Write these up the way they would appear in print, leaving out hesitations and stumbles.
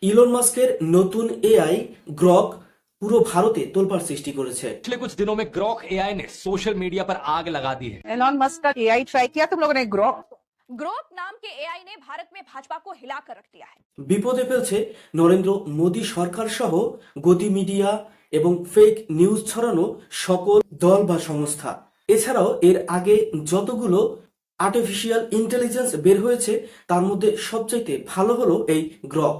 Elon মাস্কের নতুন AI Grok পুরো ভারতে তোলপাড় সৃষ্টি করেছে। पिछले कुछ दिनों में ग्रॉक एआई ने सोशल मीडिया पर आग लगा दी है। एलॉन मस्क का एआई ट्राई किया तुम लोगों ने ग्रोक ग्रोक नाम के एआई ने भारत में भाजपा को हिलाकर रख दिया है। বিপদে ফেলছে নরেন্দ্র মোদী সরকার সহ গদি মিডিয়া এবং ফেক নিউজ ছড়ানো সকল দল বা সংস্থা। এছাড়াও এর আগে যতগুলো আর্টিফিশিয়াল ইন্টেলিজেন্স বের হয়েছে তার মধ্যে সবচাইতে ভালো হলো এই গ্রক।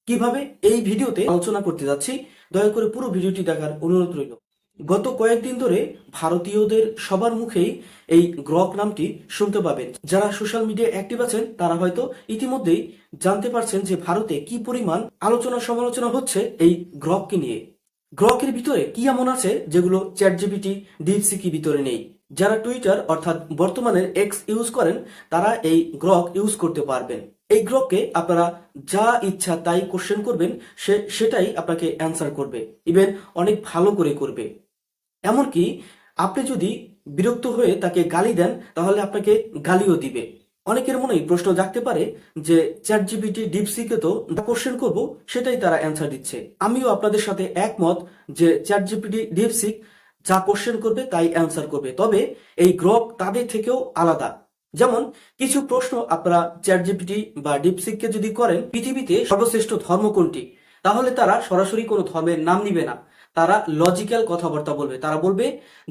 কিভাবে এই ভিডিওতে আলোচনা করতে যাচ্ছি, দয়া করে পুরো ভিডিওটি দেখার অনুরোধ রইল। গত কয়েকদিন ধরে ভারতীয়দের সবার মুখেই এই গ্রক নামটি শুনতে পাবেন। যারা সোশ্যাল মিডিয়ায় অ্যাক্টিভ আছেন তারা হয়তো ইতিমধ্যেই জানতে পারছেন যে ভারতে কি পরিমাণ আলোচনা সমালোচনা হচ্ছে এই গ্রককে নিয়ে। গ্রকের ভিতরে কি এমন আছে যেগুলো চ্যাটজিপিটি, ডিপসিকি ভিতরে নেই। যারা টুইটার অর্থাৎ বর্তমানের এক্স ইউজ করেন তারা এই গ্রক ইউজ করতে পারবেন। এই গ্রককে আপনারা যা ইচ্ছা তাই কোশ্চেন করবেন, সেটাই আপনাকে অ্যান্সার করবে, ইভেন অনেক ভালো করে করবে। এমনকি আপনি যদি বিরক্ত হয়ে তাকে গালি দেন তাহলে আপনাকে গালিও দিবে। অনেকের মনেই প্রশ্ন জাগতে পারে যে চ্যাটজিপিটি, ডিপসিকে তো কোশ্চেন করব সেটাই তারা অ্যান্সার দিচ্ছে। আমিও আপনাদের সাথে একমত যে চ্যাটজিপিটি, ডিপসিক যা কোশ্চেন করবে তাই অ্যান্সার করবে, তবে এই গ্রক তাদের থেকেও আলাদা। যেমন কিছু প্রশ্ন আপনারা চ্যাটজিপিটি বা ডিপসিককে যদি করেন, পৃথিবীতে সর্বশ্রেষ্ঠ ধর্ম কোনটি, তাহলে তারা সরাসরি কোনো ধর্মের নাম নিবে না, তারা লজিক্যাল কথাবার্তা বলবে। তারা বলবে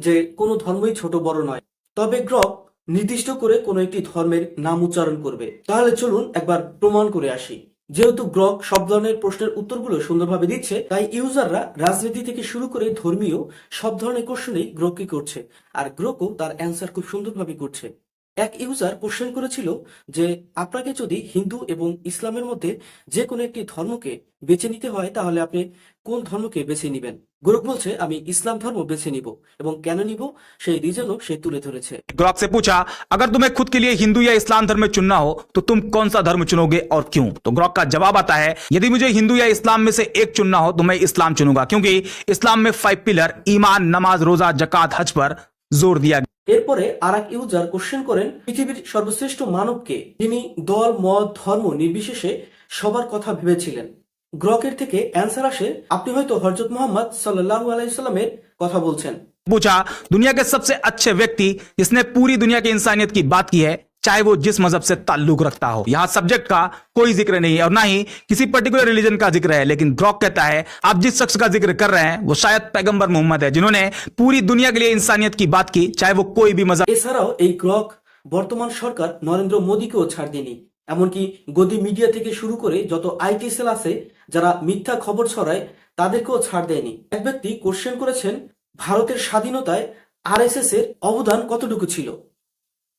যে কোনো ধর্মই ছোট বড় নয়, তবে গ্রক নির্দিষ্ট করে কোনো একটি ধর্মের নাম উচ্চারণ করবে। তাহলে চলুন একবার প্রমাণ করে আসি। যেহেতু গ্রক সব ধরনের প্রশ্নের উত্তরগুলো সুন্দরভাবে দিচ্ছে, তাই ইউজাররা রাজনীতি থেকে শুরু করে ধর্মীয় সব ধরনের কোশ্চেনই গ্রককে করছে, আর গ্রকও তার অ্যান্সার খুব সুন্দরভাবে করছে। এক ইউজার কোশ্চেন করেছিল যে আপনাকে যদি হিন্দু এবং ইসলামের মধ্যে যে কোনো একটি ধর্মকে বেছে নিতে হয় তাহলে আপনি কোন ধর্মকে বেছে নিবেন। গ্রক বলছে আমি ইসলাম ধর্ম বেছে নিব, এবং কেন নিব সেই রিজনও সে তুলে ধরেছে। ग्रॉक से पूछा, अगर तुम्हें खुद के लिए हिंदू या इस्लाम धर्म में चुनना हो तो तुम कौन सा धर्म चुनोगे और क्यों? तो ग्रॉक का जवाब आता है, यदि मुझे हिंदू या इस्लाम में से एक चुनना हो तो मैं इस्लाम चुनूंगा, क्योंकि इस्लाम में 5 पिलर ईमान, नमाज, रोजा, जकात, हज पर जोर दिया। এরপরে আর এক ইউজার কোশ্চেন করেন পৃথিবীর সর্বশ্রেষ্ঠ মানবকে, যিনি দল মত ধর্ম নির্বিশেষে সবার কথা ভেবেছিলেন। গ্রকের থেকে অ্যান্সার আসে আপনি হয়তো হযরত মুহাম্মদ সাল্লাল্লাহু আলাইহি সাল্লামের কথা বলছেন। पूछा, दुनिया के सबसे अच्छे व्यक्ति जिसने पूरी दुनिया की इंसानियत की बात की है, चाहे वो जिस मजहब से ताल्लुक रखता हो। यहाँ सब्जेक्ट का कोई जिक्र नहीं है और ना ही किसी पर्टिकुलर रिलीजन का जिक्र है, लेकिन ग्रॉक कहता है आप जिस शख्स का जिक्र कर रहे हैं वो शायद पैगंबर मोहम्मद है, जिन्होंने पूरी दुनिया के लिए इंसानियत की बात की, चाहे वो कोई भी मजहब। এছাড়াও এই গ্রক বর্তমান সরকার নরেন্দ্র মোদীকেও ছাড় দেয়নি। এমনকি গদি মিডিয়া থেকে শুরু করে যত আইটি সেল আছে যারা মিথ্যা খবর ছড়ায় তাদেরকেও ছাড় দেয়নি। এক ব্যক্তি কোশ্চেন করেছেন ভারতের স্বাধীনতায় আরএসএস এর অবদান কতটুকু ছিল।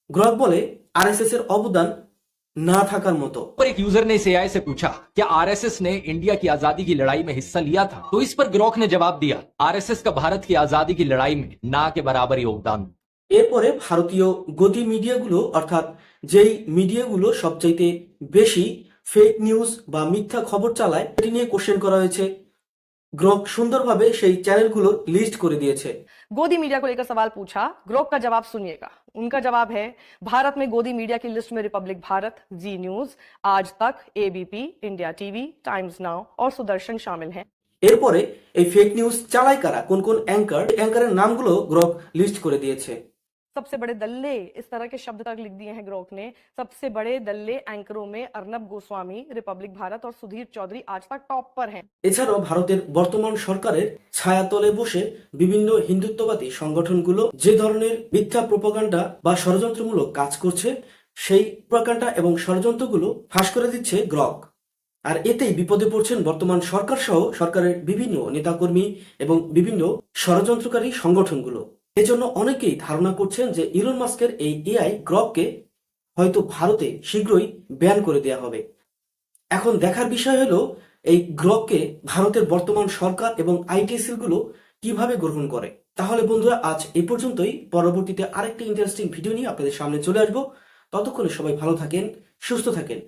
গ্রক বলে আরএসএস এর অবদান না থাকার মতো। और एक यूजर ने इस एआई से पूछा, क्या आरएसएस ने इंडिया की आजादी की लड़ाई में हिस्सा लिया था? तो इस पर ग्रॉक ने जवाब दिया, आरएसएस का भारत की आजादी की लड़ाई में ना के बराबर योगदान। এরপরে ভারতীয় গদি মিডিয়াগুলো অর্থাৎ যেই মিডিয়াগুলো সবচাইতে বেশি ফেক নিউজ বা মিথ্যা খবর চালায় সেটি নিয়ে কোশ্চেন করা হয়েছে। গ্রক সুন্দরভাবে সেই চ্যানেলগুলোর লিস্ট করে দিয়েছে। गोदी मीडिया को लेकर सवाल पूछा, ग्रोक का जवाब सुनिएगा। उनका जवाब है, भारत में गोदी मीडिया की लिस्ट में रिपब्लिक भारत, जी न्यूज, आज तक, ABP, India TV, times now और सुदर्शन शामिल हैं। এরপরে এই ফেক নিউজ চালায় কারা, কোন কোন অ্যাঙ্কারের নামগুলো গ্রক লিস্ট করে দিয়েছে। सबसे बड़े दल्ले, इस तरह के शब्द तक लिख दिए हैं ग्रोक ने। सबसे बड़े दल्ले एंकरों में अर्नब गोस्वामी, रिपब्लिक भारत और सुधीर चौधरी आज तक टॉप पर हैं। এছাড়াও ভারতের বর্তমান সরকারের ছায়াতলে বসে বিভিন্ন হিন্দুত্ববাদী সংগঠনগুলো যে ধরনের মিথ্যা প্রোপাগান্ডা বা ষড়যন্ত্রমূলক কাজ করছে সেই প্রোপাগান্ডা এবং ষড়যন্ত্রগুলো ফাঁস করে দিচ্ছে গ্রক। আর এতেই বিপদে পড়ছেন বর্তমান সরকার সহ সরকারের বিভিন্ন নেতাকর্মী এবং বিভিন্ন ষড়যন্ত্রকারী সংগঠনগুলো। এজন্য অনেকেই ধারণা করছেন যে ইলন মাস্কের এই এআই গ্রককে হয়তো ভারতে শীঘ্রই ব্যান করে দেওয়া হবে। এখন দেখার বিষয় হলো এই গ্রককে ভারতের বর্তমান সরকার এবং আইটি সেলগুলো কিভাবে গ্রহণ করে। তাহলে বন্ধুরা আজ এই পর্যন্তই। পরবর্তীতে আরেকটি ইন্টারেস্টিং ভিডিও নিয়ে আপনাদের সামনে চলে আসবো। ততক্ষণে সবাই ভালো থাকেন, সুস্থ থাকেন।